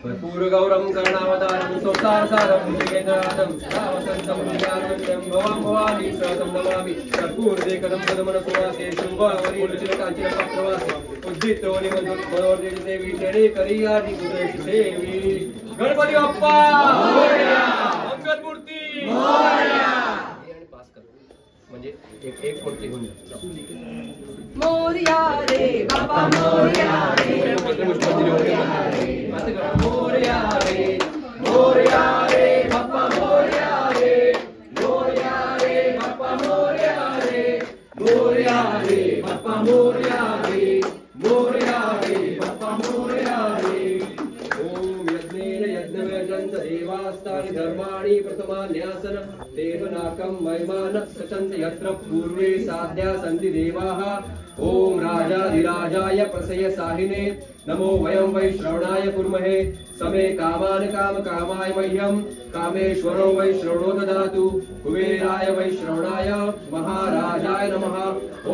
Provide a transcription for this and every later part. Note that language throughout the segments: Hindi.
कर्पूरगौरं करुणावतारं संसारसारं भुजगेन्द्रनाथं सदा वसन्तं हृदयारविन्दं भवां भवानी सहतं नमामि कर्पूरदेकदं पदमनसुवासे शुम्भावरीरुचिरकाञ्चनपात्रवासे उज्जितोनिमनोर्देवी चणे करियादि गुणेश देवी गणपति बाप्पा मोरया मंगल मूर्ती मोरया म्हणजे एक मूर्ती होऊन मोरया रे बाप्पा मोरया रे मोरया रे मोरया रे बाप्पा मोरया रे मोरया रे बाप्पा मोरया रे मोरया रे बाप्पा मोरया रे मोरया रे बाप्पा मोरया रे ओम यज्ञेन यज्ञवेदन्त देवास्तानि धर्माणि प्रथमान्यासन देवनाकं महिमान सचन्त यत्र पूर्वे साध्या सन्ति देवाः ओम राजाधिराजाय प्रसय साहिने नमो वयं वै श्रवणाय कुर्महे समे कामान काम कामाय मह्यं कामेश्वरो वै श्रवणो ददातु कुबेराय वै श्रवणाय महाराजाय नमः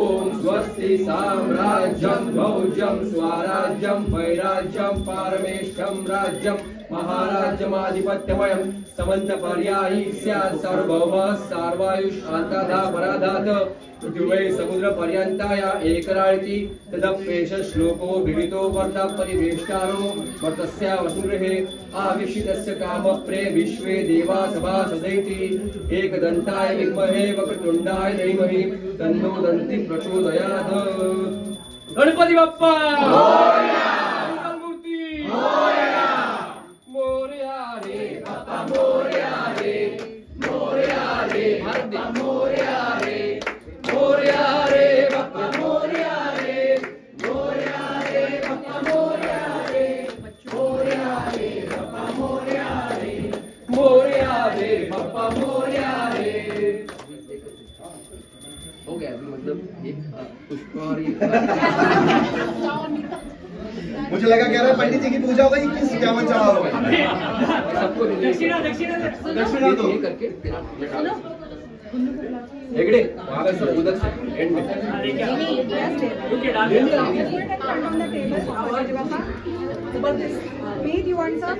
ओम स्वस्ति साम्राज्यं भौज्यं स्वराज्यं वैराज्यं पारमेष्ठं राज्यं महाराज्यमाधिपत्यमयं समन्तपर्यायी स्यात् सार्वभौमः सार्वायुष शान्ताधा पराधात पृथिवै समुद्र पर्यन्ताया एकराळिति तदप्येष श्लोको विहितो वर्ता परिवेष्टारो वर्तस्य वसुगृहे आविशितस्य कामप्रे विश्वे देवा सभा सदैति एकदन्ताय विद्महे वक्रतुण्डाय धीमहि तन्नो दन्ति प्रचोदयात्। गणपति बप्पा मोरया, मंगलमूर्ति मोरया, मोरया रे बाप्पा मोरया रे, मोरया रे बाप्पा मोरया रे, मोरया रे बाप्पा मोरया रे, मोरया रे बाप्पा मोरया रे, मोरया रे बाप्पा मोरया रे, मोरया रे बाप्पा मोरया रे। हो गया अभी मतलब एक पुष्प और एक मुझे लगा कह रहा है पंडित जी की पूजा होगी कि सजावट चढ़ा होगा। सबको दक्षिणा दक्षिणा दक्षिणा दो ये करके हेगड़े वहां पे सब उधर से एंड में Wait, you want some?